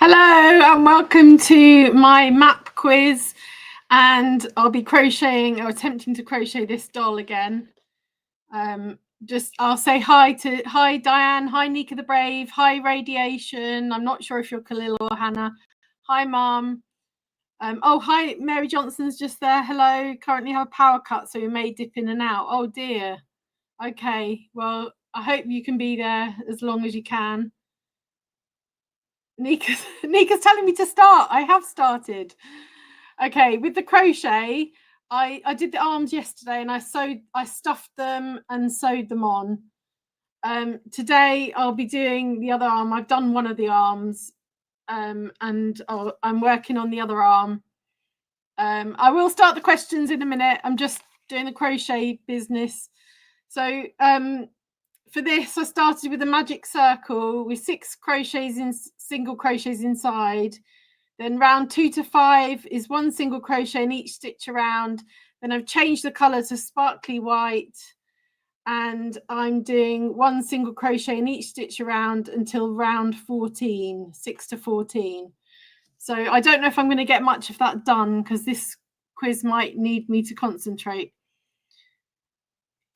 Hello and welcome to my map quiz, and I'll be crocheting or attempting to crochet this doll again. I'll say hi Diane, hi Nika the Brave, hi Radiation. I'm not sure if you're Khalil or Hannah. Hi Mom. Oh hi, Mary Johnson's just there. Hello. Currently have a power cut, so we may dip in and out. Oh dear. Okay, well I hope you can be there as long as you can. Nika's telling me to start. I have started. Okay, with the crochet, I did the arms yesterday and I stuffed them and sewed them on. Today I'll be doing the other arm. I've done one of the arms, and I'm working on the other arm. I will start the questions in a minute. I'm just doing the crochet business. So for this, I started with a magic circle with 6 crochets in single crochets inside. Then round 2 to 5 is 1 single crochet in each stitch around. Then I've changed the color to sparkly white, and I'm doing 1 single crochet in each stitch around until round 14, 6 to 14. So I don't know if I'm going to get much of that done because this quiz might need me to concentrate.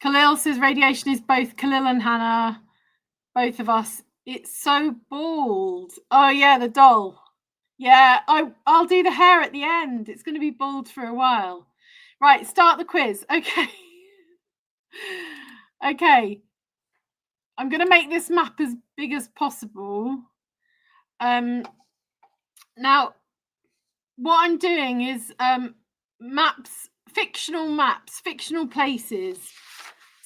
Khalil says Radiation is both Khalil and Hannah, both of us. It's so bald. Oh yeah, the doll. Yeah, I'll do the hair at the end. It's going to be bald for a while. Right, start the quiz. Okay. Okay. I'm going to make this map as big as possible. Now, what I'm doing is maps, fictional places.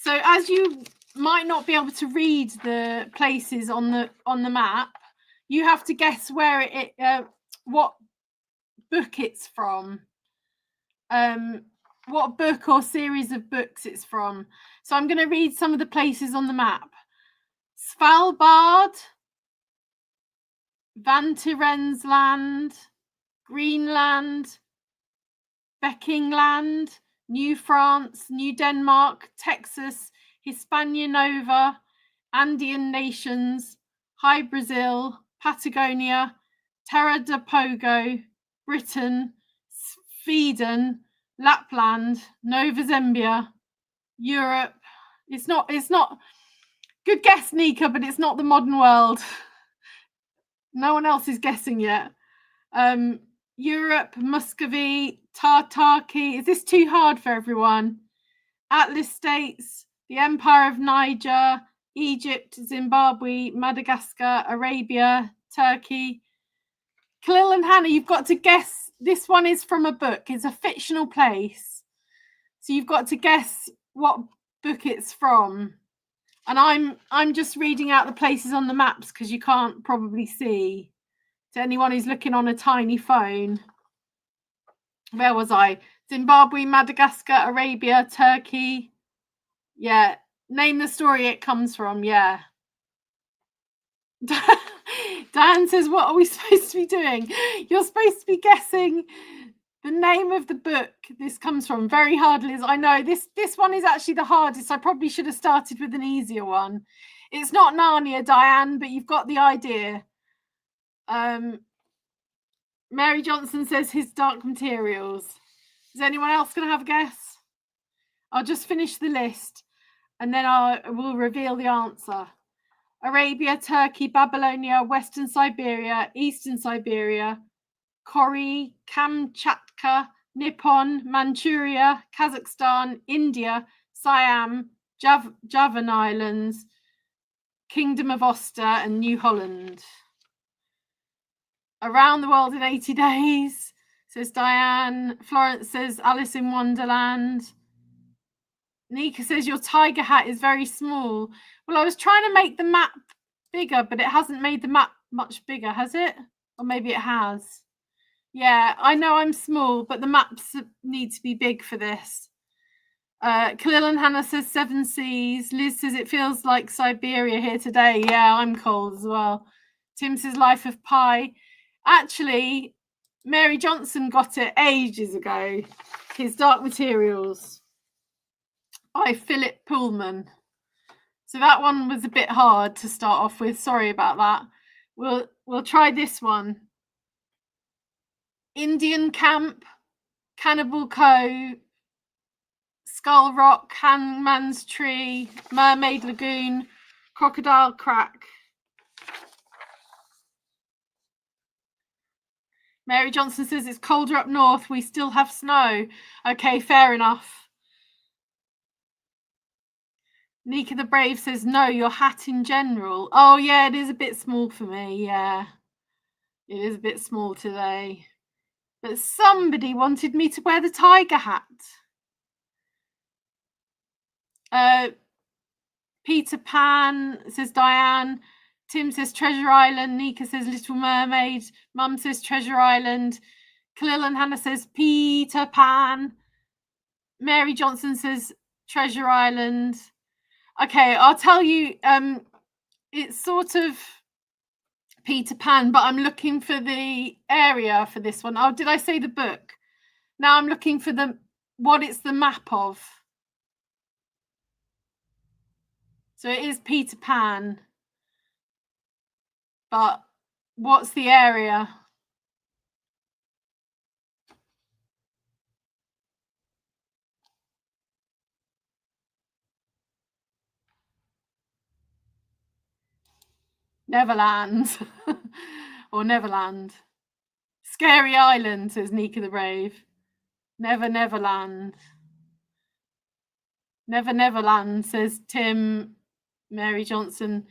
So as you might not be able to read the places on the map, you have to guess where what book it's from, what book or series of books it's from. So I'm going to read some of the places on the map. Svalbard, Vanterensland, Greenland, Beckingland, New France, New Denmark, Texas, Hispania Nova, Andean Nations, High Brazil, Patagonia, Terra del Pogo, Britain, Sweden, Lapland, Nova Zembia, Europe. It's not good guess, Nika, but it's not the modern world. No one else is guessing yet. Europe, Muscovy, Tartaki. Is this too hard for everyone? Atlas States, the Empire of Niger, Egypt, Zimbabwe, Madagascar, Arabia, Turkey. Khalil and Hannah, you've got to guess. This one is from a book. It's a fictional place. So you've got to guess what book it's from. And I'm just reading out the places on the maps because you can't probably see. To anyone who's looking on a tiny phone. Where was I? Zimbabwe, Madagascar, Arabia, Turkey. Yeah. Name the story it comes from. Yeah. Dan says, what are we supposed to be doing? You're supposed to be guessing the name of the book this comes from. Very hard, Liz. I know. This one is actually the hardest. I probably should have started with an easier one. It's not Narnia, Diane, but you've got the idea. Mary Johnson says his dark materials. Is anyone else going to have a guess? I'll just finish the list and then I will reveal the answer. Arabia, Turkey, Babylonia, Western Siberia, Eastern Siberia, Kori, Kamchatka, Nippon, Manchuria, Kazakhstan, India, Siam, Javan Islands, Kingdom of Oster and New Holland. Around the World in 80 Days, says Diane. Florence says Alice in Wonderland. Nika says your tiger hat is very small. Well, I was trying to make the map bigger, but it hasn't made the map much bigger, has it? Or maybe it has. Yeah, I know I'm small, but the maps need to be big for this. Khalil and Hannah says 7 seas. Liz says it feels like Siberia here today. Yeah, I'm cold as well. Tim says Life of Pi. Actually, Mary Johnson got it ages ago. His Dark Materials by Philip Pullman. So that one was a bit hard to start off with. Sorry about that. We'll try this one. Indian Camp, Cannibal Cove, Skull Rock, Hangman's Tree, Mermaid Lagoon, Crocodile Crack. Mary Johnson says it's colder up north. We still have snow. Okay, fair enough. Nika the Brave says, no, your hat in general. Oh, yeah, it is a bit small for me. Yeah, it is a bit small today. But somebody wanted me to wear the tiger hat. Peter Pan says Diane. Tim says Treasure Island. Nika says Little Mermaid. Mum says Treasure Island. Khalil and Hannah says Peter Pan. Mary Johnson says Treasure Island. Okay, I'll tell you, it's sort of Peter Pan, but I'm looking for the area for this one. Oh, did I say the book? Now I'm looking for what it's the map of. So it is Peter Pan, but what's the area? Neverland. Or Neverland. Scary Island, says Nika the Brave. Neverland. Neverland, says Tim, Mary Johnson,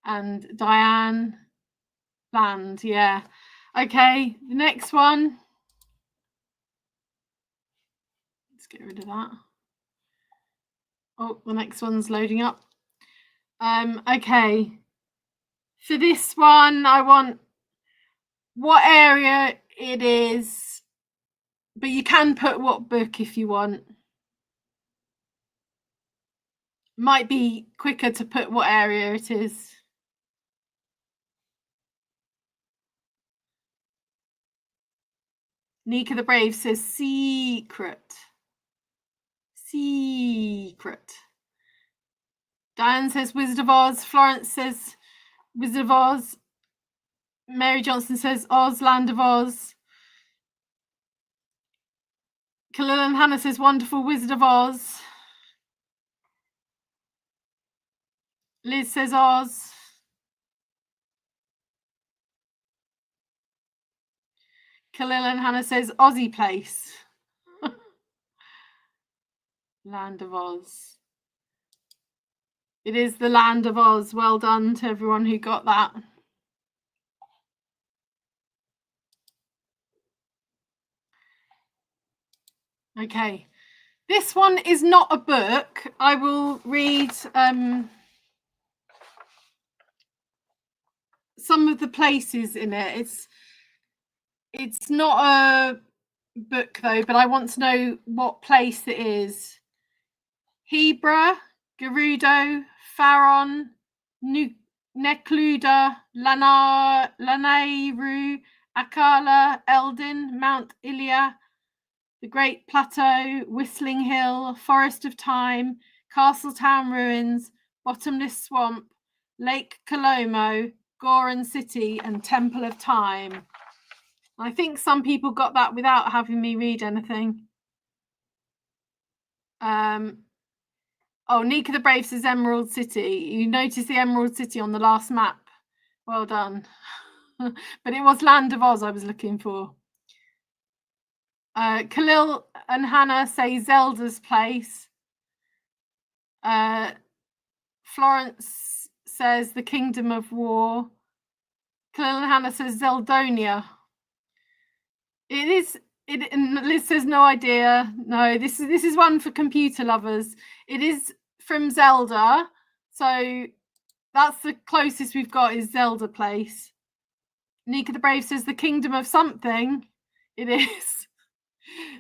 and Diane. Land, yeah. Okay, the next one. Let's get rid of that. Oh, the next one's loading up. Okay. For this one, I want what area it is, but you can put what book if you want. Might be quicker to put what area it is. Nika the Brave says secret. Secret. Diane says Wizard of Oz. Florence says Wizard of Oz. Mary Johnson says Oz, Land of Oz. Khalil and Hannah says Wonderful Wizard of Oz. Liz says Oz. Khalil and Hannah says Aussie Place. Land of Oz. It is the Land of Oz. Well done to everyone who got that. Okay. This one is not a book. I will read some of the places in it. It's not a book though, but I want to know what place it is. Hebra, Gerudo, Faron, Necluda, Lanairu, Akala, Eldin, Mount Ilia, the Great Plateau, Whistling Hill, Forest of Time, Castletown Ruins, Bottomless Swamp, Lake Colomo, Goron City, and Temple of Time. I think some people got that without having me read anything. Oh, Nika the Brave says Emerald City. You notice the Emerald City on the last map. Well done. But it was Land of Oz I was looking for. Khalil and Hannah say Zelda's Place. Florence says the Kingdom of War. Khalil and Hannah says Zeldonia. It is. And Liz says no idea. No, this is one for computer lovers. It is from Zelda, so that's the closest we've got is Zelda Place. Nika the Brave says the Kingdom of something. It is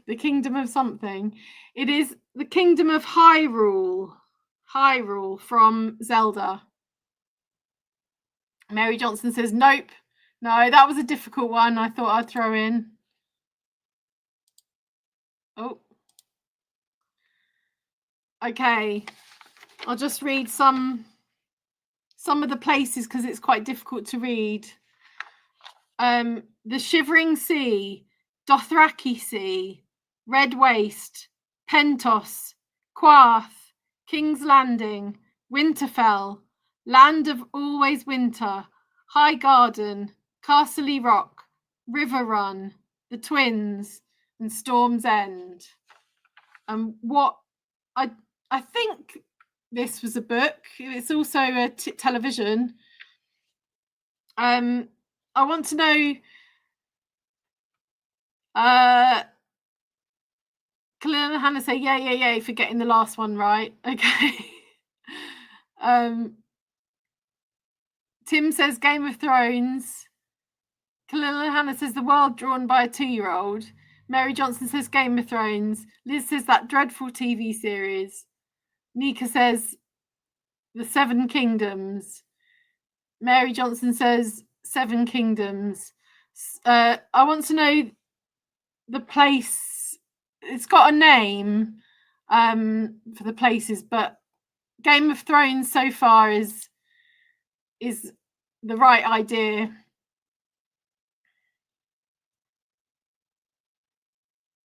the Kingdom of something. It is the Kingdom of Hyrule. Hyrule from Zelda. Mary Johnson says nope. No, that was a difficult one. I thought I'd throw in. Oh. Okay. I'll just read some of the places because it's quite difficult to read. The Shivering Sea, Dothraki Sea, Red Waste, Pentos, Quarth, King's Landing, Winterfell, Land of Always Winter, High Garden, Castle Rock, River Run, The Twins, and Storm's End. And what I think this was a book. It's also a television. I want to know. Khalil and Hannah say yay for getting the last one right. Okay. Tim says Game of Thrones. Khalil and Hannah says the world drawn by a 2-year-old. Mary Johnson says Game of Thrones. Liz says that dreadful TV series. Nika says the Seven Kingdoms. Mary Johnson says Seven Kingdoms. I want to know the place. It's got a name for the places, but Game of Thrones so far is the right idea.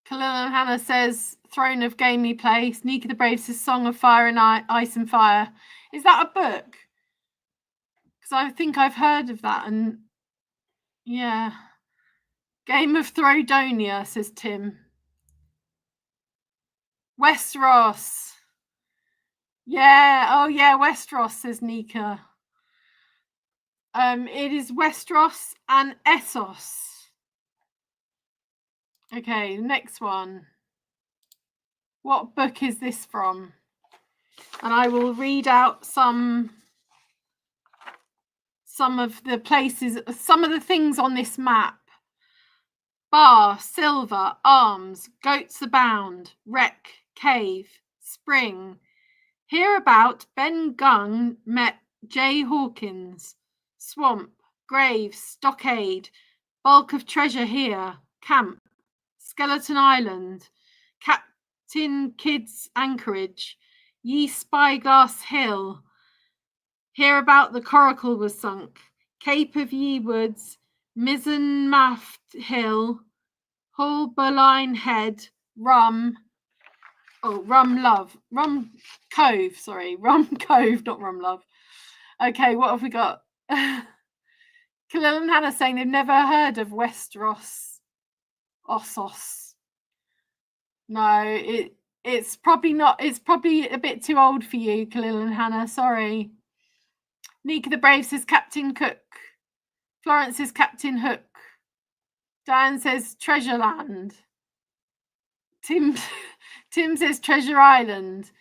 Khalil and Hannah says Throne of Gamey Place. Nika the Brave says Song of Fire and Ice and Fire. Is that a book? Because I think I've heard of that. And yeah. Game of Throdonia, says Tim. Westeros. Yeah. Oh yeah, Westeros, says Nika. It is Westeros and Essos. Okay, next one. What book is this from? And I will read out some of the places, some of the things on this map. Bar, Silver, Arms, Goats Abound, Wreck, Cave, Spring. Hereabout, Ben Gunn met J. Hawkins. Swamp, Grave, Stockade, Bulk of Treasure Here, Camp, Skeleton Island, Captain Kidd's Anchorage, Ye Spyglass Hill. Hereabout the Coracle was sunk, Cape of Ye Woods, Mizzenmaft Hill, Hulberline Head, Rum Cove, not Rum Love. Okay, what have we got? Khalil and Hannah saying they've never heard of Westeros. Ossos. No, it's probably not. It's probably a bit too old for you, Khalil and Hannah. Sorry. Nika the Brave says Captain Cook. Florence says Captain Hook. Diane says Treasure Land. Tim says Treasure Island.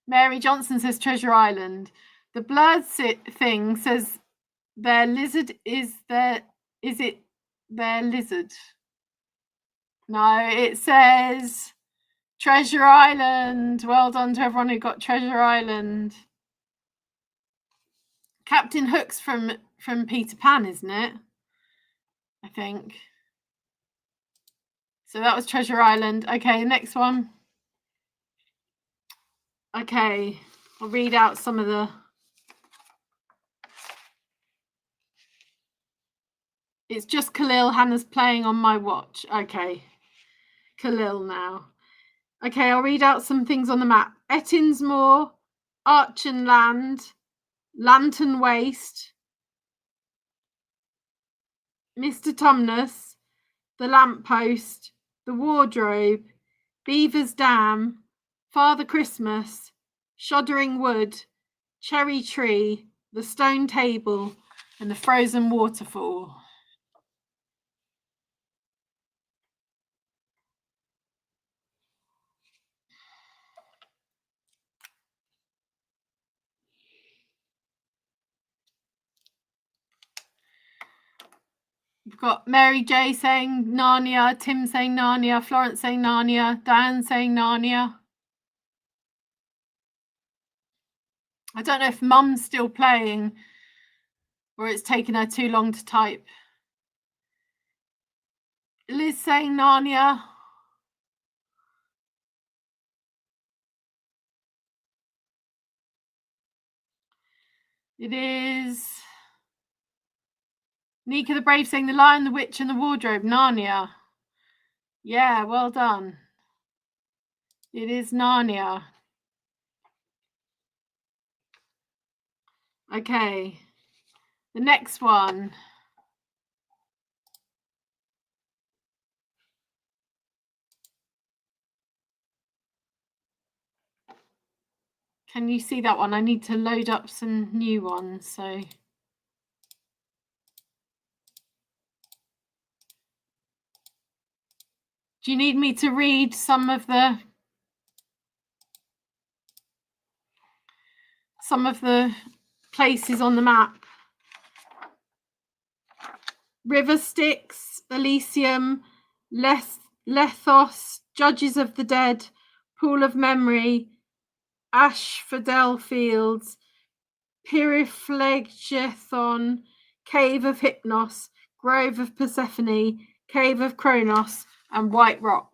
Mary Johnson says Treasure Island. The blurred thing says their lizard is it their lizard? No, it says Treasure Island. Well done to everyone who got Treasure Island. Captain Hook's from Peter Pan, isn't it? I think. So that was Treasure Island. Okay, next one. Okay, I'll read out some of the... It's just Khalil. Hannah's playing on my watch. Okay, Khalil now. Okay, I'll read out some things on the map. Ettinsmoor, Archenland, Lantern Waste, Mr. Tumnus, the Lamppost, the Wardrobe, Beaver's Dam, Father Christmas, Shuddering Wood, Cherry Tree, the Stone Table, and the Frozen Waterfall. We've got Mary J saying Narnia, Tim saying Narnia, Florence saying Narnia, Diane saying Narnia. I don't know if Mum's still playing or it's taken her too long to type. Liz saying Narnia. It is Nika the Brave saying The Lion, the Witch and the Wardrobe, Narnia. Yeah, well done. It is Narnia. Okay, the next one. Can you see that one? I need to load up some new ones. So do you need me to read some of the places on the map? River Styx, Elysium, Lethos, Judges of the Dead, Pool of Memory, Asphodel Fields, Pyriflegethon, Cave of Hypnos, Grove of Persephone, Cave of Kronos, and White Rock.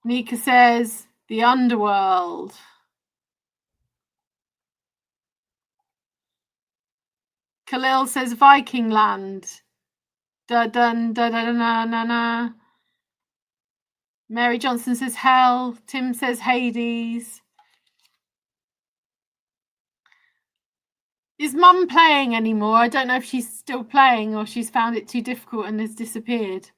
Nika says the underworld. Khalil says Viking land. Da dun da da na na na. Mary Johnson says hell. Tim says Hades. Is Mum playing anymore? I don't know if she's still playing or she's found it too difficult and has disappeared.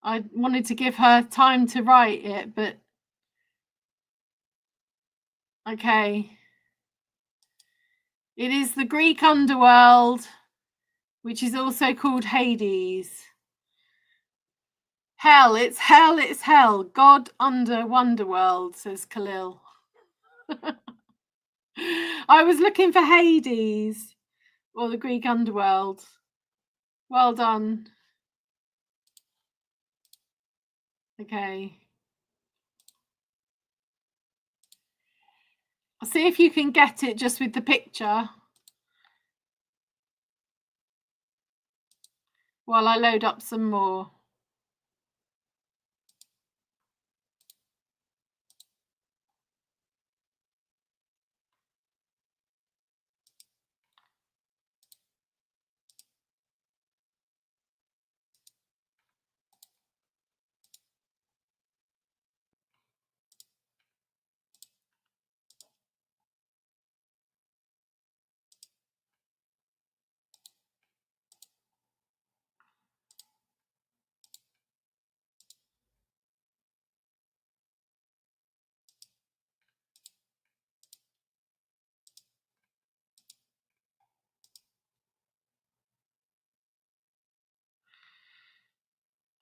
I wanted to give her time to write it, but okay. It is the Greek underworld, which is also called Hades. Hell, it's hell, it's hell. God under Wonderworld, says Khalil. I was looking for Hades or the Greek underworld. Well done. Okay. I'll see if you can get it just with the picture while I load up some more.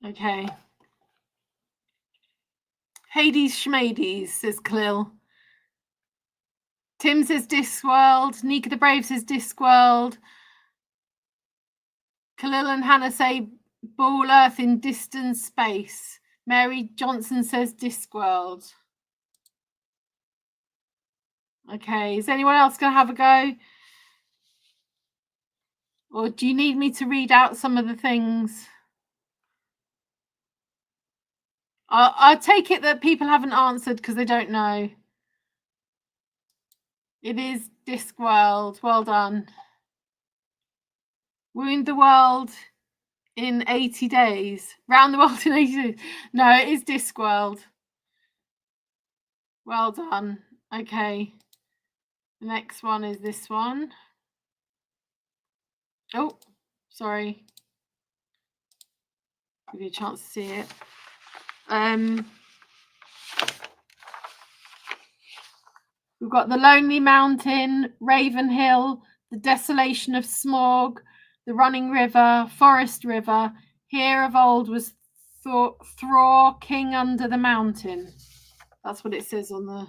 Okay. Hades Schmades, says Khalil. Tim says Discworld. Nika the Brave says Discworld. Khalil and Hannah say Ball Earth in distant space. Mary Johnson says Discworld. Okay, is anyone else going to have a go? Or do you need me to read out some of the things? I'll take it that people haven't answered because they don't know. It is Discworld. Well done. Wound the world in 80 days. Round the world in 80 days. No, it is Discworld. Well done. Okay. The next one is this one. Oh, sorry. Give you a chance to see it. We've got the Lonely Mountain, Raven Hill, the Desolation of Smog, the Running River, Forest River. Here of old was Thror, king under the mountain. That's what it says on the...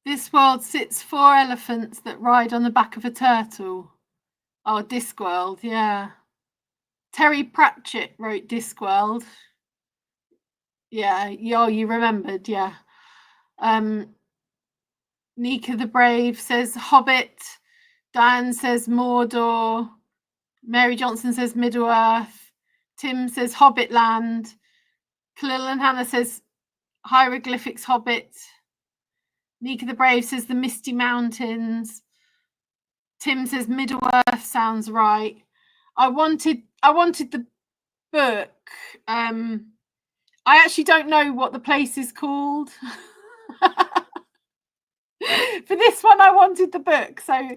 This world sits 4 elephants that ride on the back of a turtle. Oh, Discworld, yeah. Terry Pratchett wrote Discworld. Yeah, you remembered, yeah. Nika the Brave says Hobbit. Diane says Mordor. Mary Johnson says Middle Earth. Tim says Hobbitland. Khalil and Hannah says Hieroglyphics Hobbit. Nika the Brave says the Misty Mountains. Tim says Middle Earth sounds right. I wanted the book. I actually don't know what the place is called. For this one, I wanted the book. So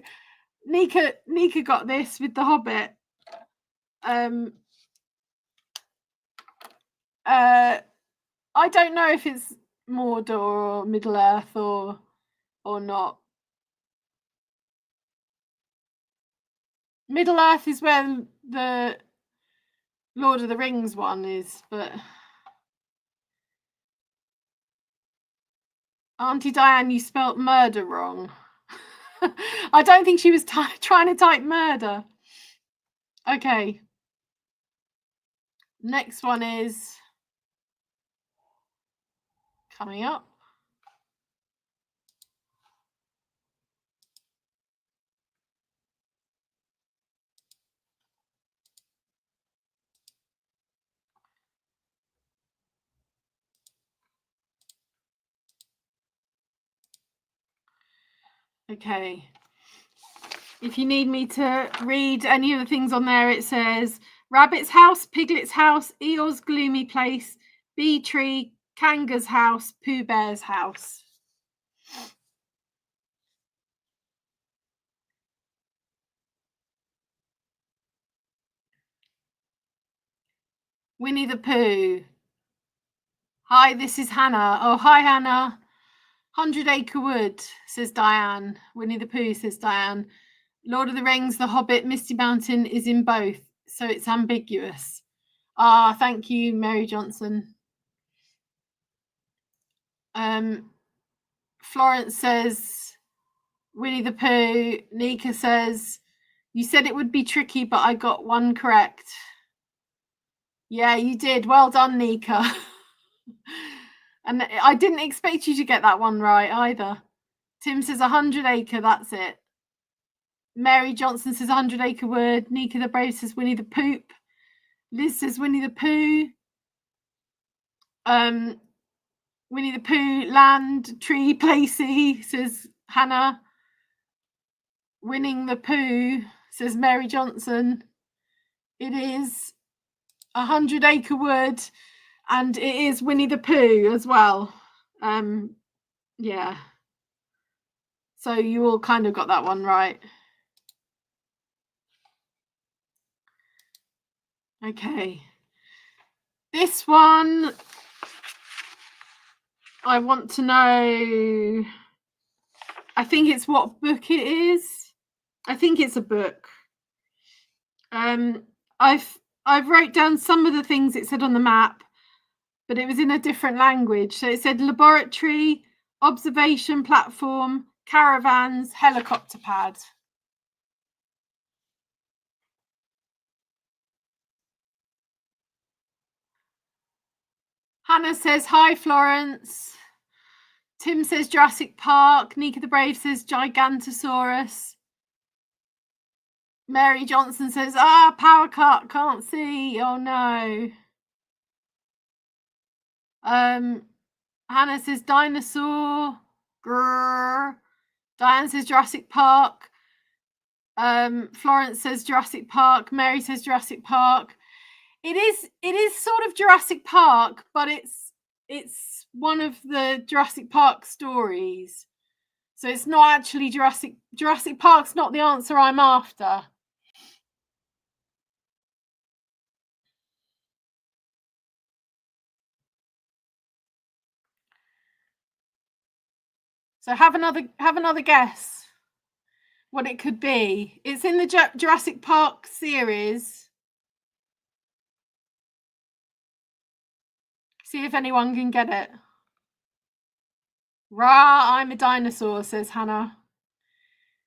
Nika got this with the Hobbit. I don't know if it's Mordor or Middle Earth or not. Middle Earth is where the Lord of the Rings one is, but Auntie Diane, you spelt murder wrong. I don't think she was trying to type murder. Okay. Next one is coming up. Okay. If you need me to read any of the things on there, it says Rabbit's house, Piglet's house, Eeyore's gloomy place, Bee tree, Kanga's house, Pooh Bear's house. Winnie the Pooh. Hi, this is Hannah. Oh, hi, Hannah. 100 Acre Wood, says Diane. Winnie the Pooh, says Diane. Lord of the Rings, The Hobbit, Misty Mountain is in both, so it's ambiguous. Ah, thank you, Mary Johnson. Florence says Winnie the Pooh. Nika says, you said it would be tricky, but I got one correct. Yeah, you did. Well done, Nika. And I didn't expect you to get that one right either. Tim says 100 Acre, that's it. Mary Johnson says 100 Acre Wood. Nika the Brave says Winnie the Poop. Liz says Winnie the Pooh. Winnie the Pooh, land, tree, placey, says Hannah. Winning the Pooh, says Mary Johnson. It is 100 Acre Wood, and it is Winnie the Pooh as well. Yeah. So you all kind of got that one right. Okay. This one, I want to know, I think it's what book it is. I think it's a book. I've wrote down some of the things it said on the map, but it was in a different language. So it said laboratory, observation platform, caravans, helicopter pad. Hannah says, hi, Florence. Tim says Jurassic Park. Nika the Brave says Gigantosaurus. Mary Johnson says, power cut, can't see. Oh, no. Hannah says dinosaur. Grrr. Diane says Jurassic Park. Florence says Jurassic Park. Mary says Jurassic Park. It is sort of Jurassic Park, but it's one of the Jurassic Park stories. So it's not actually Jurassic Park's not the answer I'm after. So have another guess what it could be. It's in the Jurassic Park series. See if anyone can get it. Rah, I'm a dinosaur, says Hannah.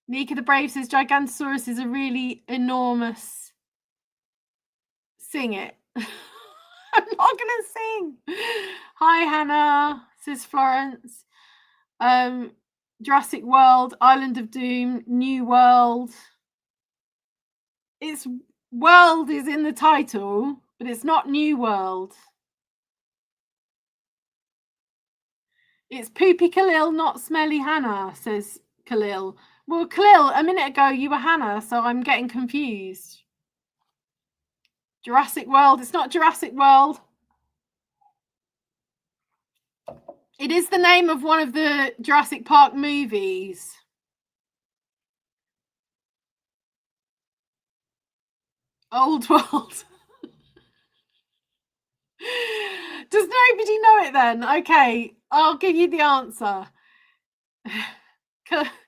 Nika the Brave says Gigantosaurus is a really enormous. Sing it. I'm not gonna sing. Hi, Hannah, says Florence. Jurassic World, Island of Doom, New World. It's world is in the title, but it's not New World. It's Poopy Khalil, not Smelly Hannah, says Khalil. Well, Khalil, a minute ago you were Hannah, so I'm getting confused. Jurassic World. It's not Jurassic World. It is the name of one of the Jurassic Park movies. Old World. Does nobody know it then? Okay, I'll give you the answer.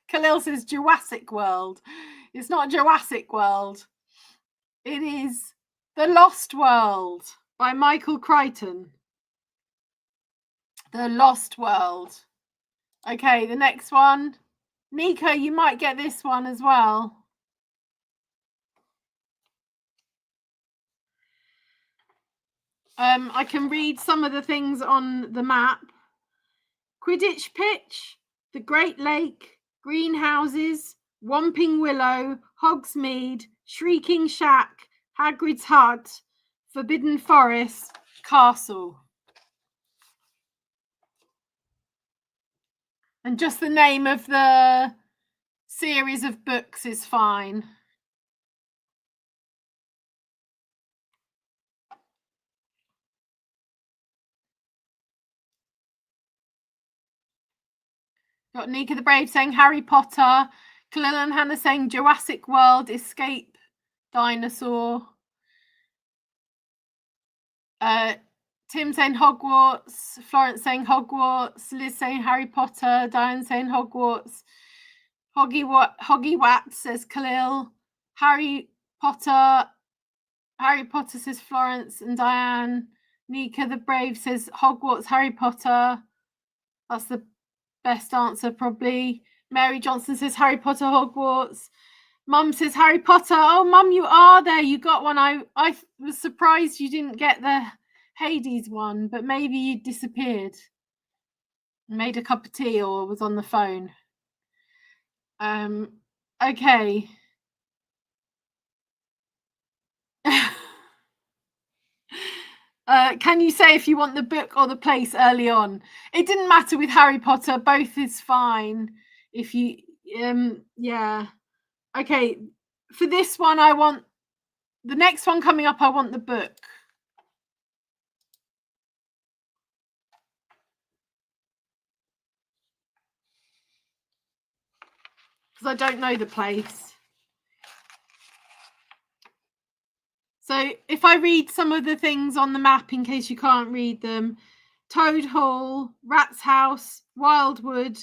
Khalil says Jurassic World. It's not Jurassic World. It is The Lost World by Michael Crichton. The Lost World. Okay, the next one. Nika, you might get this one as well. I can read some of the things on the map. Quidditch pitch, the Great Lake, greenhouses, Whomping Willow, Hogsmeade, Shrieking Shack, Hagrid's Hut, Forbidden Forest, Castle. And just the name of the series of books is fine. Got Nika the Brave saying Harry Potter. Khalil and Hannah saying Jurassic World, Escape Dinosaur. Tim saying Hogwarts. Florence saying Hogwarts. Liz saying Harry Potter. Diane saying Hogwarts. Hoggy Wat says Khalil. Harry Potter says Florence and Diane. Nika the Brave says Hogwarts, Harry Potter. That's the best answer probably. Mary Johnson says Harry Potter, Hogwarts. Mum says Harry Potter. Oh, Mum, you are there. You got one. I was surprised you didn't get the Hades one, but maybe you disappeared. Made a cup of tea or was on the phone. Okay. Can you say if you want the book or the place early on? It didn't matter with Harry Potter. Both is fine. If you, yeah. Okay. For this one, I want the next one coming up. I want the book. Because I don't know the place. So if I read some of the things on the map in case you can't read them. Toad Hall, Rat's House, Wildwood,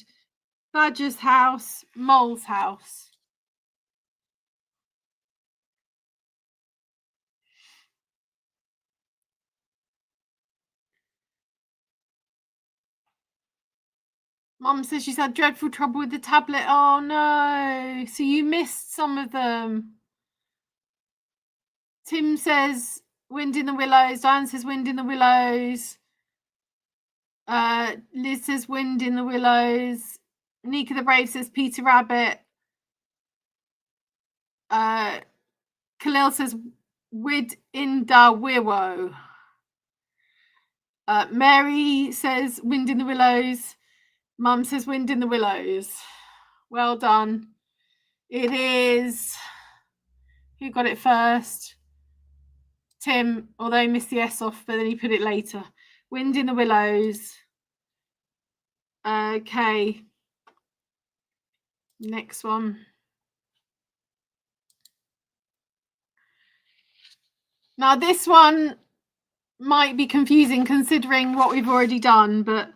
Badger's House, Mole's House. Mum says she's had dreadful trouble with the tablet. Oh no. So you missed some of them. Tim says Wind in the Willows. Diane says Wind in the Willows. Liz says Wind in the Willows. Nika the Brave says Peter Rabbit. Khalil says Wid in da Willow. Mary says Wind in the Willows. Mum says Wind in the Willows. Well done. It is. Who got it first? Tim, although he missed the S off, but then he put it later. Wind in the Willows. Okay. Next one. Now this one might be confusing considering what we've already done, but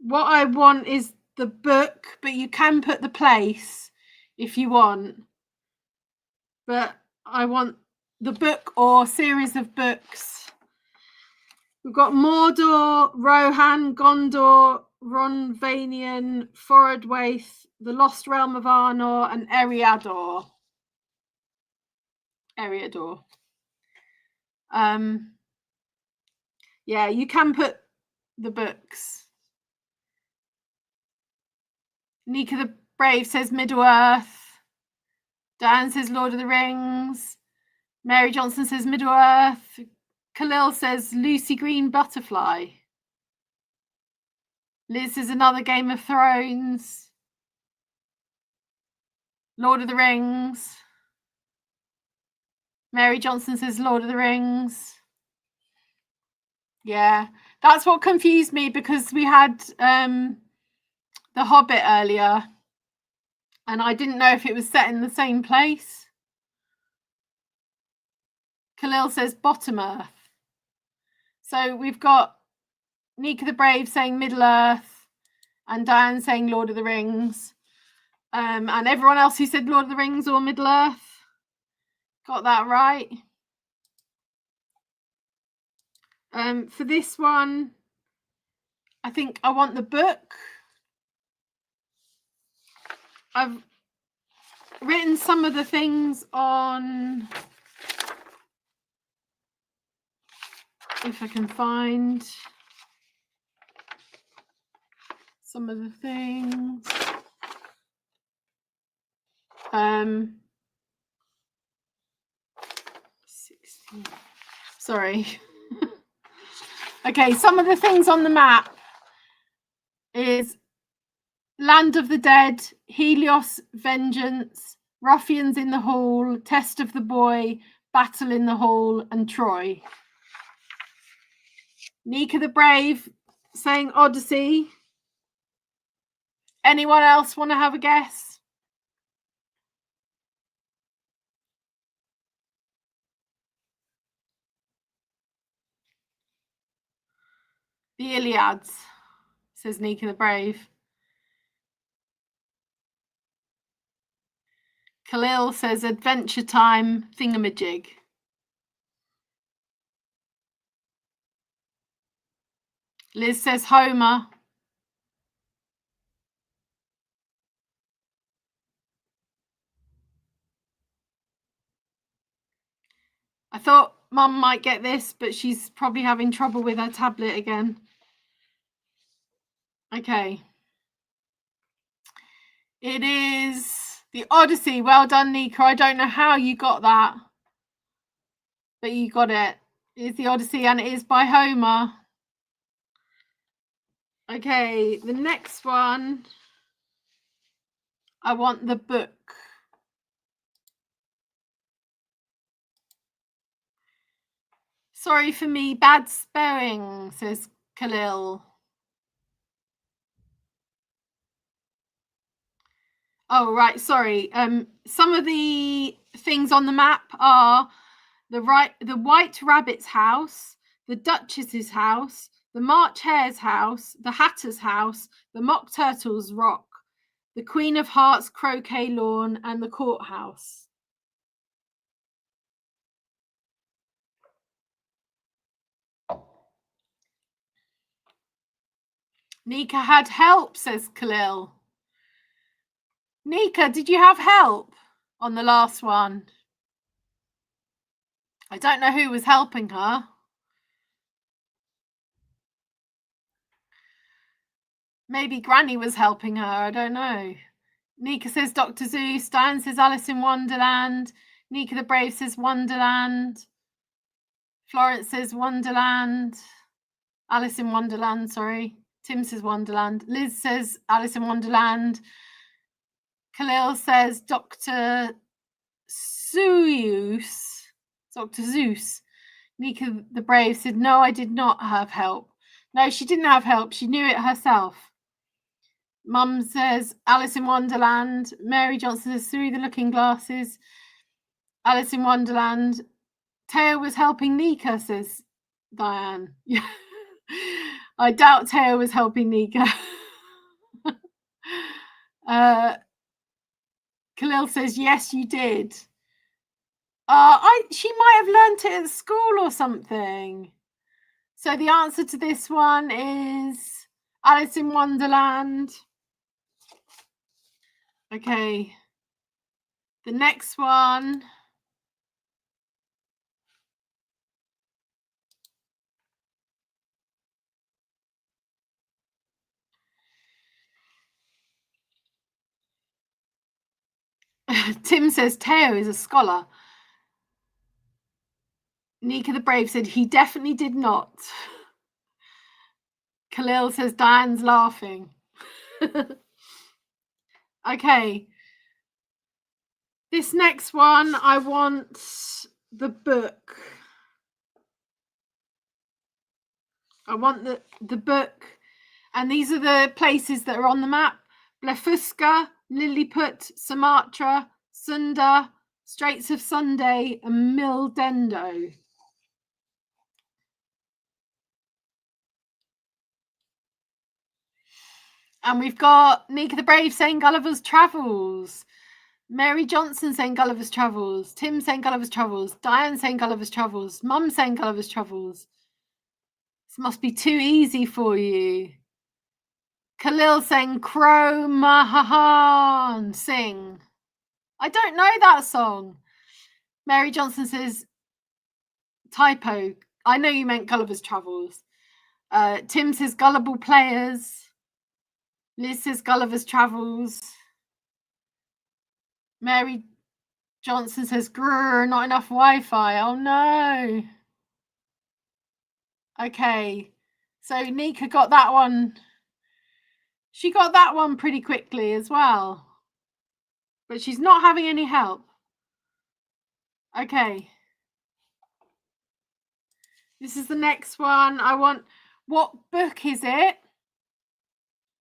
what I want is the book, but you can put the place if you want. But I want the book or series of books. We've got Mordor, Rohan, Gondor, Ronvanian, Forodwaith, The Lost Realm of Arnor, and Eriador. Yeah, you can put the books. Nika the Brave says Middle-earth. Diane says Lord of the Rings. Mary Johnson says Middle-earth. Khalil says Lucy Green Butterfly. Liz says another Game of Thrones. Lord of the Rings. Mary Johnson says Lord of the Rings. Yeah, that's what confused me, because we had The Hobbit earlier and I didn't know if it was set in the same place. Khalil says Bottom Earth. So we've got Nika the Brave saying Middle-earth and Diane saying Lord of the Rings. And everyone else who said Lord of the Rings or Middle-earth got that right. For this one, I think I want the book. I've written some of the things on, if I can find some of the things. Sorry. Okay, some of the things on the map is Land of the Dead, Helios, Vengeance, Ruffians in the Hall, Test of the Boy, Battle in the Hall, and Troy. Nika the Brave saying Odyssey. Anyone else want to have a guess? The Iliads, says Nika the Brave. Khalil says Adventure Time Thingamajig. Liz says Homer. I thought Mum might get this, but she's probably having trouble with her tablet again. Okay. It is the Odyssey. Well done, Nika. I don't know how you got that, but you got it. It's the Odyssey and it is by Homer. Okay, the next one. I want the book. Sorry for me, bad spelling, says Khalil. Oh, right, sorry. Some of the things on the map are the White Rabbit's house, the Duchess's house, the March Hare's house, the Hatter's house, the Mock Turtle's rock, the Queen of Hearts croquet lawn, and the courthouse. Nika had help, says Khalil. Nika, did you have help on the last one? I don't know who was helping her. Maybe Granny was helping her, I don't know. Nika says Dr. Zeus. Diane says Alice in Wonderland. Nika the Brave says Wonderland. Florence says Wonderland. Alice in Wonderland, sorry. Tim says Wonderland. Liz says Alice in Wonderland. Khalil says Dr. Zeus. Dr. Zeus. Nika the Brave said, no, I did not have help. No, she didn't have help. She knew it herself. Mum says Alice in Wonderland. Mary Johnson says Through the Looking Glasses. Alice in Wonderland. Teo was helping Nika, says Diane. I doubt Teo was helping Nika. Khalil says, yes, you did. She might have learnt it at school or something. So the answer to this one is Alice in Wonderland. Okay. The next one. Tim says Teo is a scholar. Nika the Brave said he definitely did not. Khalil says Diane's laughing. Okay. This next one, I want the book. I want the book. And these are the places that are on the map. Blefusca, Lilliput, Sumatra, Sunda, Straits of Sunday, and Mildendo. And we've got Nika the Brave saying Gulliver's Travels. Mary Johnson saying Gulliver's Travels. Tim saying Gulliver's Travels. Diane saying Gulliver's Travels. Mum saying Gulliver's Travels. This must be too easy for you. Khalil saying Crow Mahahan. Sing. I don't know that song. Mary Johnson says typo. I know you meant Gulliver's Travels. Tim says Gullible Players. Liz says Gulliver's Travels. Mary Johnson says grrr, not enough Wi-Fi. Oh no. Okay. So Nika got that one. She got that one pretty quickly as well. But she's not having any help. Okay. This is the next one. I want, what book is it?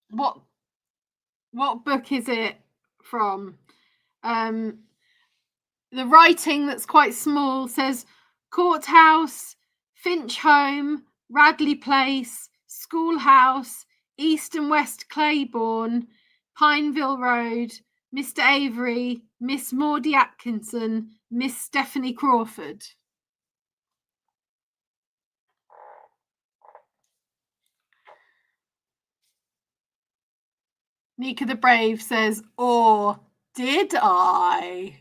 What book is it from? The writing that's quite small says Courthouse, Finch Home, Radley Place, Schoolhouse, East and West Claiborne, Pineville Road, Mr. Avery, Miss Maudie Atkinson, Miss Stephanie Crawford. Nika the Brave says, or did I?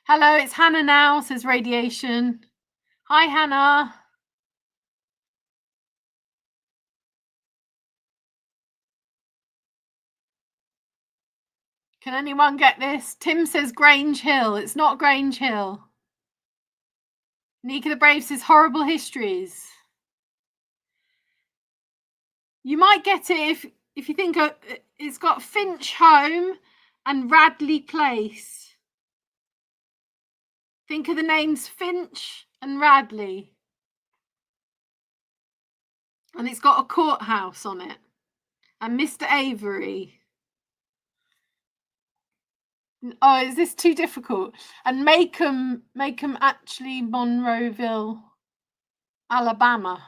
Hello, it's Hannah now, says Radiation. Hi, Hannah. Can anyone get this? Tim says Grange Hill. It's not Grange Hill. Nika the Brave says Horrible Histories. You might get it if you think it's got Finch Home and Radley Place. Think of the names Finch and Radley. And it's got a courthouse on it. And Mr. Avery. Oh, is this too difficult? And make 'em actually Monroeville, Alabama.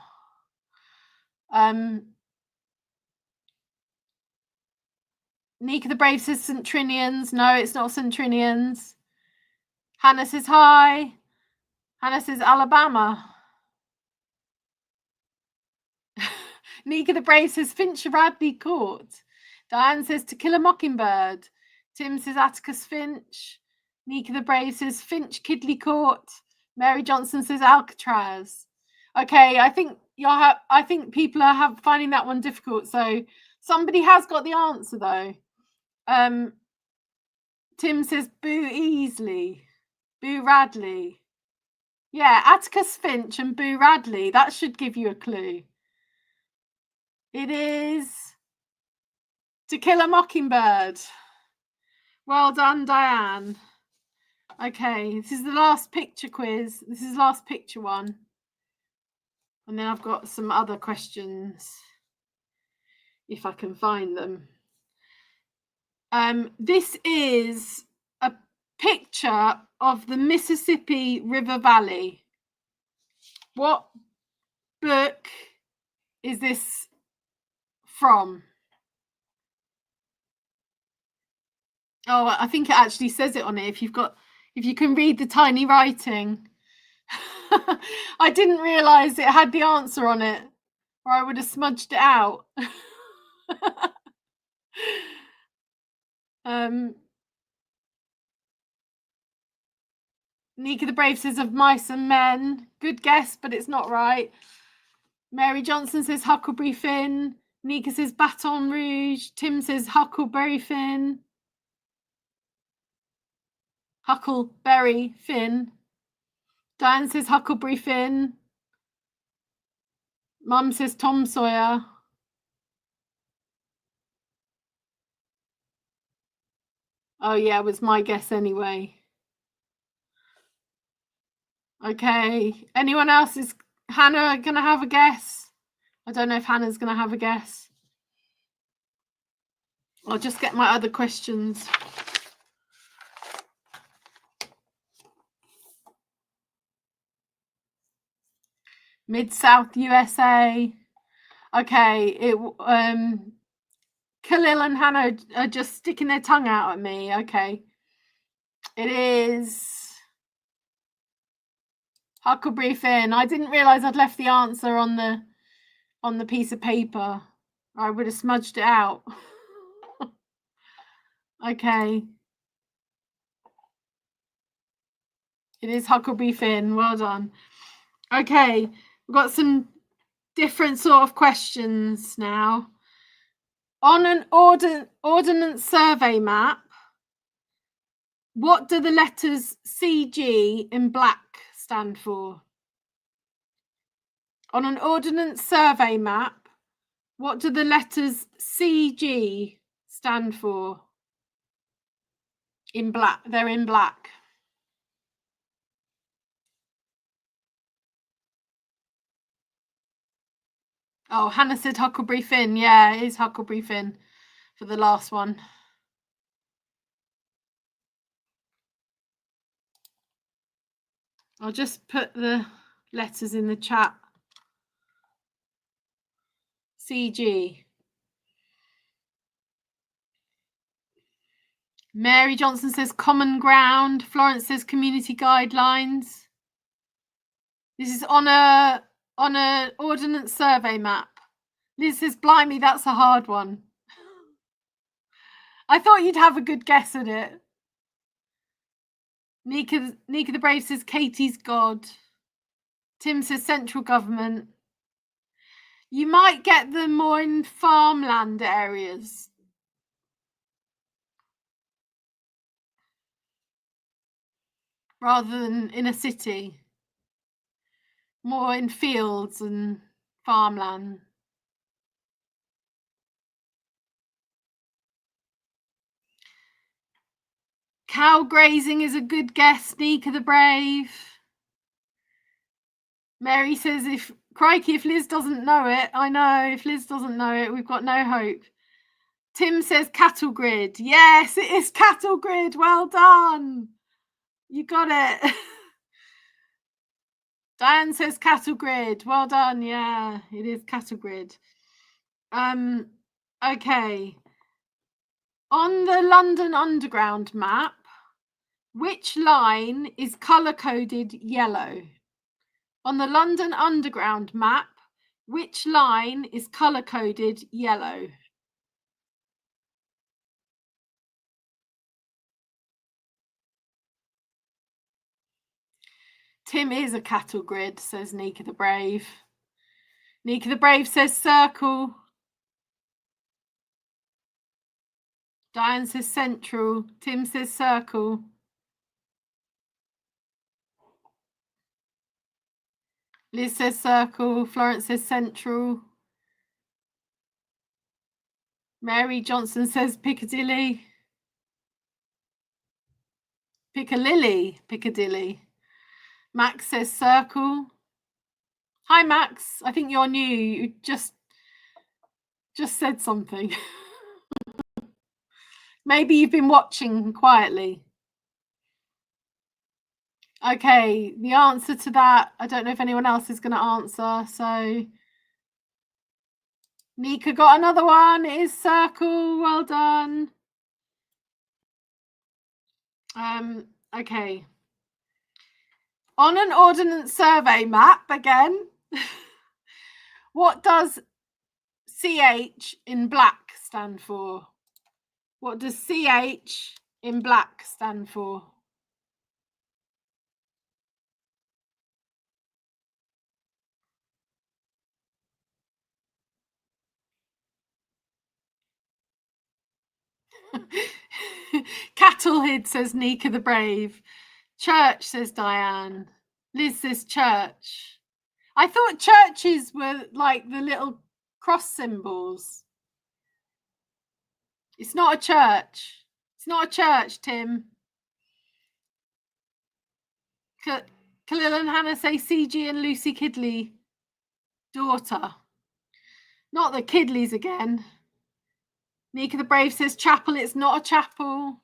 Nika the Brave says St. Trinian's. No, it's not St. Trinian's. Hannah says hi. Hannah says Alabama. Nika the Brave says Finch Radley Court. Diane says To Kill a Mockingbird. Tim says Atticus Finch. Nika the Brave says Finch Kidley Court. Mary Johnson says Alcatraz. Okay, I think people are finding that one difficult. So somebody has got the answer though. Tim says Boo Easley. Boo Radley. Yeah, Atticus Finch and Boo Radley. That should give you a clue. It is To Kill a Mockingbird. Well done, Diane. Okay, this is the last picture quiz. This is the last picture one. And then I've got some other questions, if I can find them. This is a picture of the Mississippi River Valley. What book is this from? Oh, I think it actually says it on it. If you can read the tiny writing. I didn't realize it had the answer on it, or I would have smudged it out. Nika the Brave says Of Mice and Men. Good guess, but it's not right. Mary Johnson says Huckleberry Finn. Nika says Baton Rouge. Tim says Huckleberry Finn. Huckleberry Finn. Diane says Huckleberry Finn. Mum says Tom Sawyer. Oh yeah, it was my guess anyway. Okay. Anyone else? Is Hannah gonna have a guess? I don't know if Hannah's gonna have a guess. I'll just get my other questions. Mid-South USA. Okay, Khalil and Hannah are just sticking their tongue out at me. Okay. It is Huckleberry Finn. I didn't realise I'd left the answer on the piece of paper. I would have smudged it out. Okay. It is Huckleberry Finn. Well done. Okay, we've got some different sort of questions now. On an ordnance survey map, what do the letters CG in black stand for? On an ordnance survey map, what do the letters CG stand for? In black. They're in black. Oh, Hannah said Huckleberry Finn. Yeah, it is Huckleberry Finn for the last one. I'll just put the letters in the chat. CG. Mary Johnson says common ground. Florence says community guidelines. This is on a ordnance survey map. Liz says, blimey, that's a hard one. I thought you'd have a good guess at it. Nika the Brave says Katie's God. Tim says central government. You might get them more in farmland areas. Rather than in a city. More in fields and farmland. Cow grazing is a good guess, Nika the Brave. Mary says, crikey, if Liz doesn't know it, I know, if Liz doesn't know it, we've got no hope. Tim says cattle grid. Yes, it is cattle grid. Well done. You got it. Diane says cattle grid. Well done. Yeah, it is cattle grid. Okay. On the London Underground map, which line is colour-coded yellow? On the London Underground map, which line is colour-coded yellow? Tim is a cattle grid, says Nika the Brave. Nika the Brave says circle. Diane says central. Tim says circle. Liz says circle. Florence says central. Mary Johnson says Piccadilly. Piccadilly. Max says circle. Hi, Max. I think you're new. You just said something. Maybe you've been watching quietly. Okay, the answer to that, I don't know if anyone else is going to answer. So Nika got another one. It is circle. Well done. Okay. On an ordnance survey map, again, what does CH in black stand for? What does CH in black stand for? Cattlehead, says Nika the Brave. Church, says Diane. Liz says church. I thought churches were like the little cross symbols. It's not a church. It's not a church, Tim. Khalil and Hannah say CG and Lucy Kidley. Daughter. Not the Kidleys again. Nika the Brave says chapel. It's not a chapel.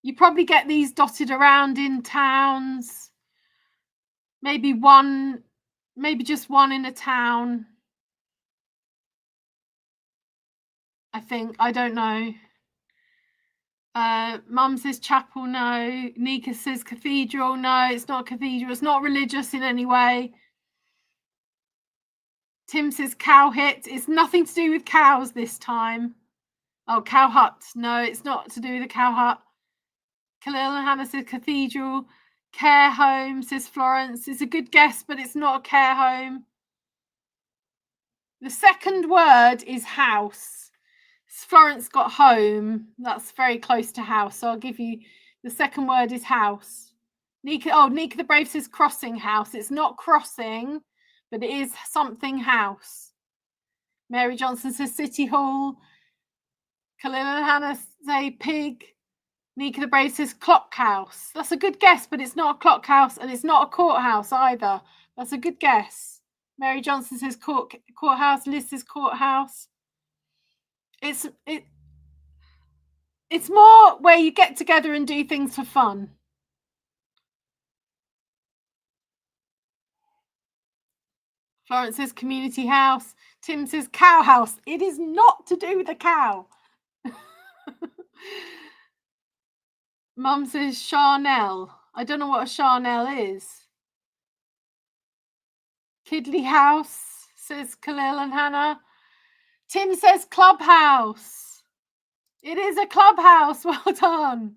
You probably get these dotted around in towns. Maybe one, maybe just one in a town. I think. I don't know. Mum says chapel, no. Nika says cathedral, no. It's not cathedral. It's not religious in any way. Tim says cow hit. It's nothing to do with cows this time. Oh, cow hut. No, it's not to do with the cow hut. Khalil and Hannah says cathedral. Care home, says Florence. It's a good guess, but it's not a care home. The second word is house. Florence got home. That's very close to house. So I'll give you the second word is house. Nika the Brave says crossing house. It's not crossing, but it is something house. Mary Johnson says city hall. Khalil and Hannah say pig. Nika the Brave says clock house. That's a good guess, but it's not a clock house and it's not a courthouse either. That's a good guess. Mary Johnson says courthouse. Liz says courthouse. It's more where you get together and do things for fun. Florence says community house. Tim says cow house. It is not to do with a cow. Mum says Charnel. I don't know what a Charnel is. Kidley house, says Khalil and Hannah. Tim says clubhouse. It is a clubhouse. Well done.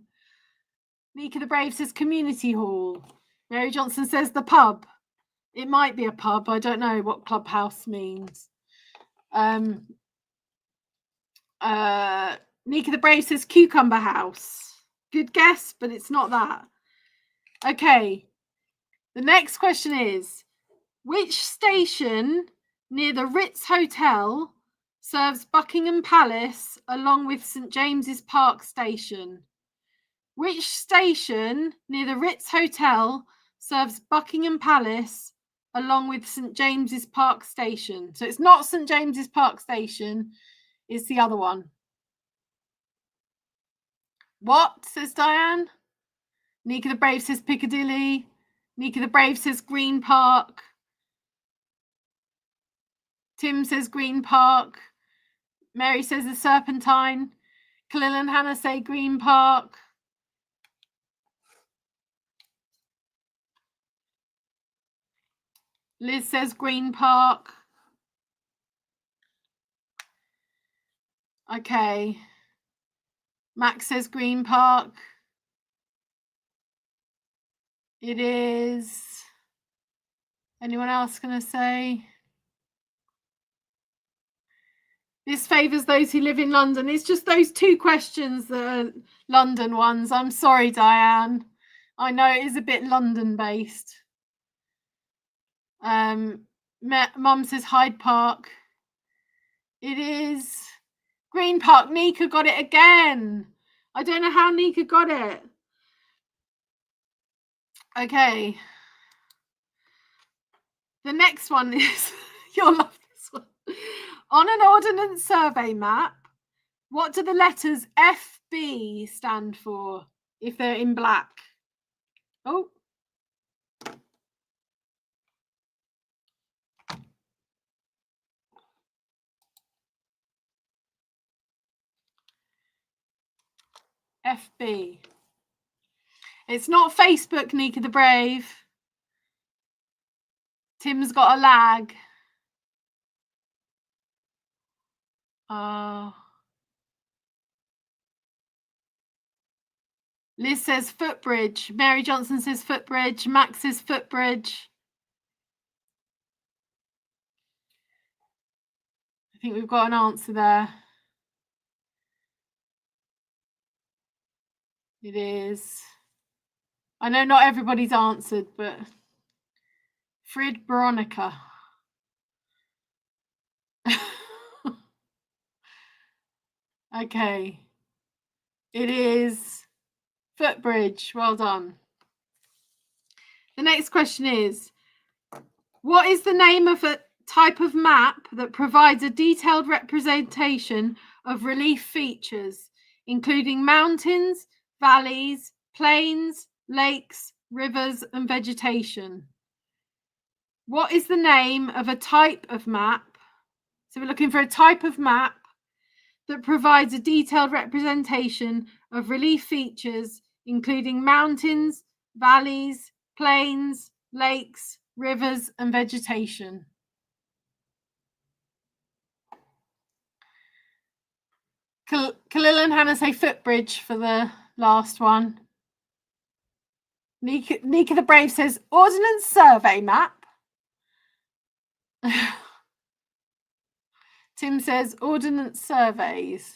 Nika the Brave says community hall. Mary Johnson says the pub. It might be a pub. I don't know what clubhouse means. Nika the Brave says cucumber house. Good guess, but it's not that. Okay. The next question is, which station near the Ritz Hotel serves Buckingham Palace along with St James's Park Station? Which station near the Ritz Hotel serves Buckingham Palace along with St James's Park Station? So it's not St James's Park Station, it's the other one. What, says Diane? Nika the Brave says Piccadilly. Nika the Brave says Green Park. Tim says Green Park. Mary says the Serpentine. Khalil and Hannah say Green Park. Liz says Green Park. Okay. Max says Green Park. It is. Anyone else going to say? This favours those who live in London. It's just those two questions that are London ones. I'm sorry, Diane. I know it is a bit London based. Mum says Hyde Park. It is Green Park. Nika got it again. I don't know how Nika got it. Okay. The next one is, you'll love this one. On an ordnance survey map, what do the letters FB stand for if they're in black? Oh. FB. It's not Facebook, Nika the Brave. Tim's got a lag. Liz says footbridge. Mary Johnson says footbridge. Max says footbridge. think we've got an answer there. It is. I know not everybody's answered, but Frid Veronica. Okay. It is footbridge. Well done. The next question is, what is the name of a type of map that provides a detailed representation of relief features, including mountains, valleys, plains, lakes, rivers, and vegetation? What is the name of a type of map? So we're looking for a type of map that provides a detailed representation of relief features, including mountains, valleys, plains, lakes, rivers, and vegetation. Khalil and Hannah say footbridge for the last one. Nika the Brave says Ordnance Survey map. Tim says Ordnance Surveys.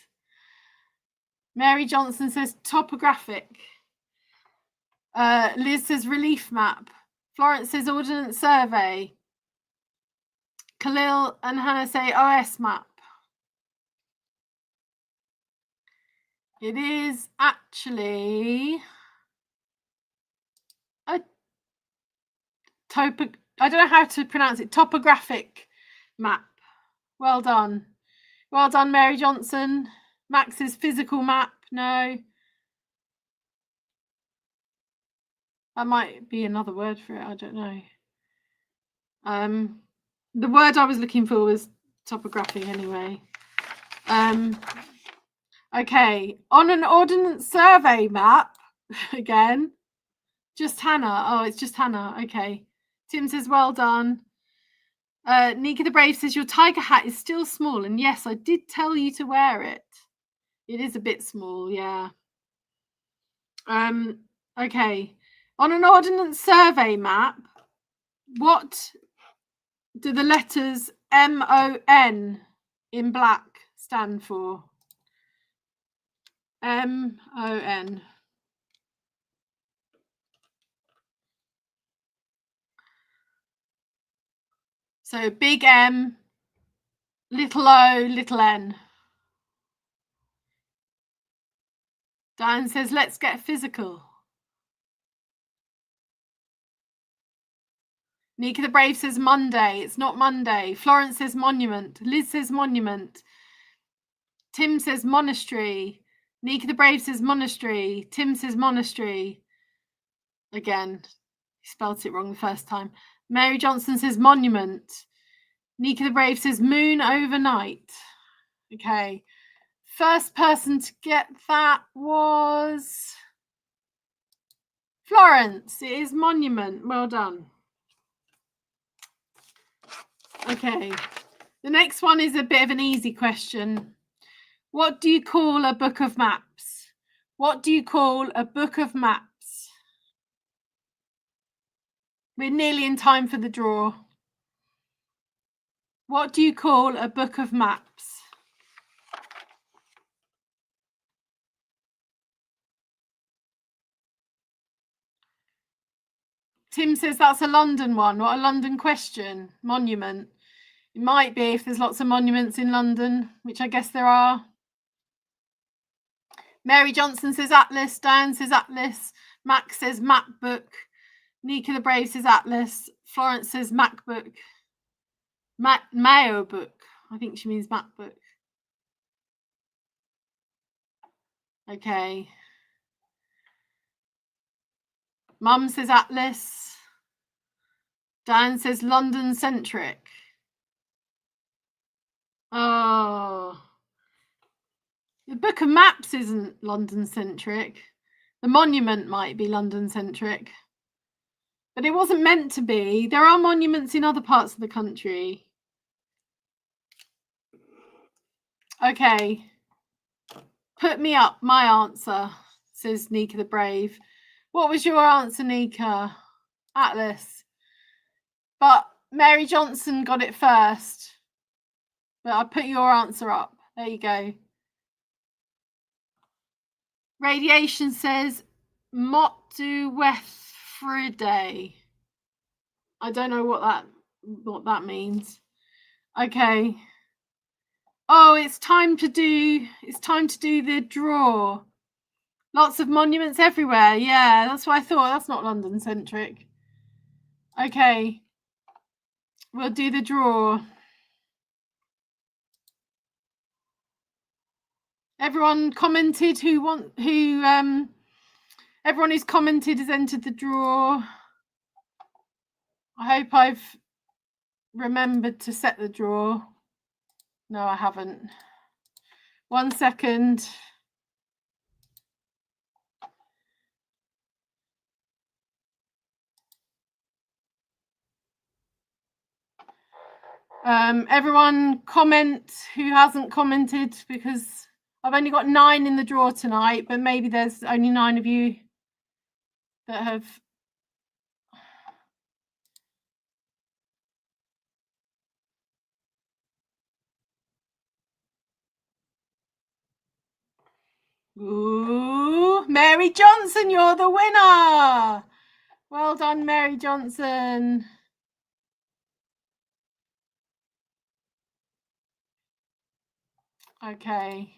Mary Johnson says topographic. Liz says relief map. Florence says Ordnance Survey. Khalil and Hannah say OS map. It is actually a I don't know how to pronounce it. Topographic map. Well done. Well done, Mary Johnson. Max's physical map. No. That might be another word for it. I don't know. The word I was looking for was topography anyway. Okay. On an Ordnance Survey map, again, just Hannah. Oh, it's just Hannah. Okay. Tim says, well done. Nika the Brave says, your tiger hat is still small. And yes, I did tell you to wear it. It is a bit small, yeah. Okay. On an Ordnance Survey map, what do the letters MON in black stand for? MON. So big M, little O, little N. Diane says, let's get physical. Nika the Brave says Monday. It's not Monday. Florence says monument. Liz says monument. Tim says monastery. Nika the Brave says monastery. Tim says monastery. Again, he spelled it wrong the first time. Mary Johnson says monument. Nika the Brave says moon overnight. Okay. First person to get that was Florence. It is monument. Well done. Okay. The next one is a bit of an easy question. What do you call a book of maps? What do you call a book of maps? We're nearly in time for the draw. What do you call a book of maps? Tim says that's a London one. What a London question. Monument. It might be if there's lots of monuments in London, which I guess there are. Mary Johnson says atlas. Diane says atlas. Max says map book. Nika the Brave says atlas. Florence says MacBook. Mayo book. I think she means MacBook. Okay. Mum says atlas. Diane says London centric. Oh. The book of maps isn't London centric. The monument might be London centric. But it wasn't meant to be. There are monuments in other parts of the country. Okay. Put me up, my answer, says Nika the Brave. What was your answer, Nika? Atlas. But Mary Johnson got it first. But I put your answer up. There you go. Radiation says, "Mot do weth Friday." I don't know what that means. Okay. Oh, it's time to do the draw. Lots of monuments everywhere. Yeah, that's what I thought. That's not London centric. Okay. We'll do the draw. Everyone commented everyone who's commented has entered the draw. I hope I've remembered to set the draw. No, I haven't. 1 second. Everyone comment who hasn't commented, because I've only got 9 in the draw tonight, but maybe there's only 9 of you that have. Ooh, Mary Johnson, you're the winner. Well done, Mary Johnson. Okay.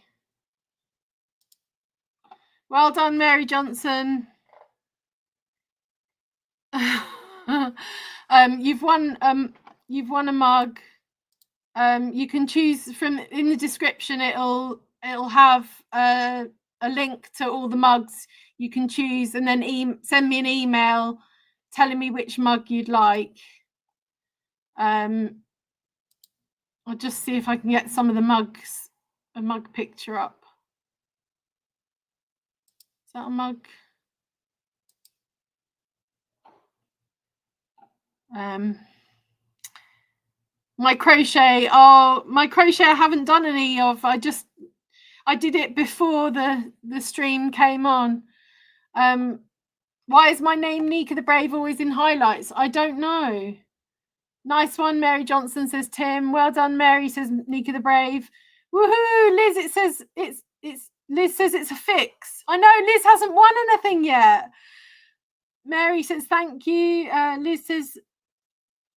Well done, Mary Johnson. You've won a mug. You can choose from, in the description, it'll have a link to all the mugs. You can choose and then send me an email telling me which mug you'd like. I'll just see if I can get some of the mugs, a mug picture up. Is that a mug? My crochet. Oh, my crochet I haven't done any of. I did it before the stream came on. Why is my name Nika the Brave always in highlights? I don't know. Nice one, Mary Johnson, says Tim. Well done, Mary, says Nika the Brave. Woohoo, Liz, it says Liz says it's a fix. I know Liz hasn't won anything yet. Mary says thank you. Liz says,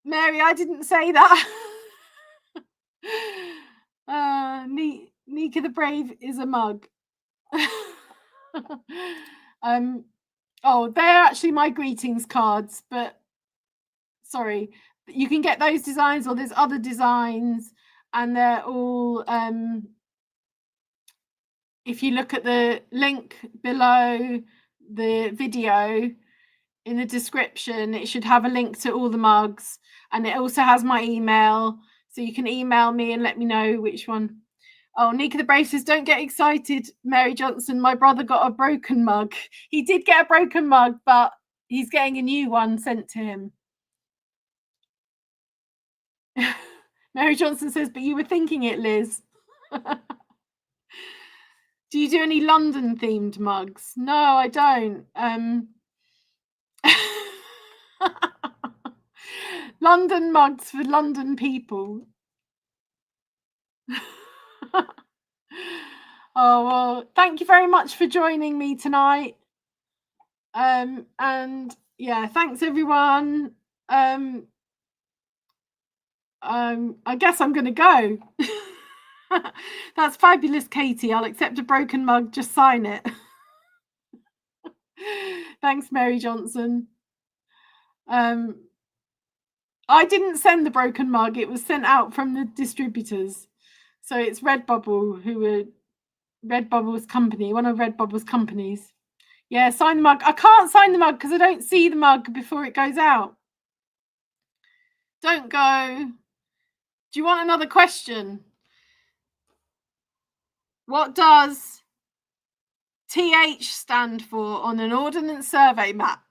Mary, I didn't say that. Nika the Brave is a mug. Oh, they're actually my greetings cards, but sorry, you can get those designs, or there's other designs, and they're all if you look at the link below the video in the description, it should have a link to all the mugs, and it also has my email, so you can email me and let me know which one. Oh, Nika the Brave says, don't get excited, Mary Johnson. My brother got a broken mug. He did get a broken mug, but he's getting a new one sent to him. Mary Johnson says, but you were thinking it, Liz. Do you do any London themed mugs? No, I don't. London mugs for London people. Oh, well, thank you very much for joining me tonight. And yeah, thanks everyone. I guess I'm gonna go. That's fabulous, Katie. I'll accept a broken mug, just sign it. Thanks, Mary Johnson. I didn't send the broken mug, it was sent out from the distributors. So it's Redbubble, who were Redbubble's company, one of Redbubble's companies. Yeah, sign the mug. I can't sign the mug because I don't see the mug before it goes out. Don't go. Do you want another question? What does TH stand for on an Ordnance Survey map?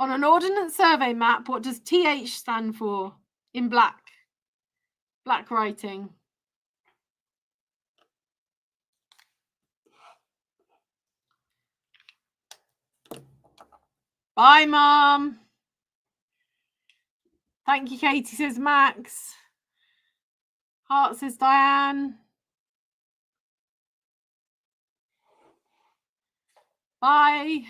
On an Ordnance Survey map, what does TH stand for in black? Black writing. Bye, Mum. Thank you, Katie, says Max. Heart, says Diane. Bye.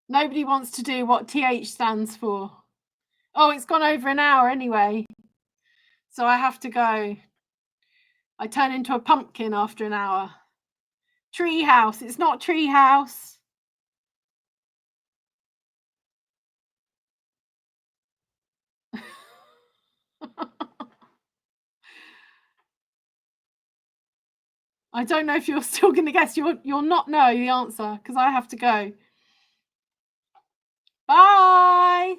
Nobody wants to do what TH stands for. Oh, it's gone over an hour anyway. So I have to go. I turn into a pumpkin after an hour. Tree house. It's not tree house. I don't know if you're still going to guess. You'll not know the answer because I have to go. Bye.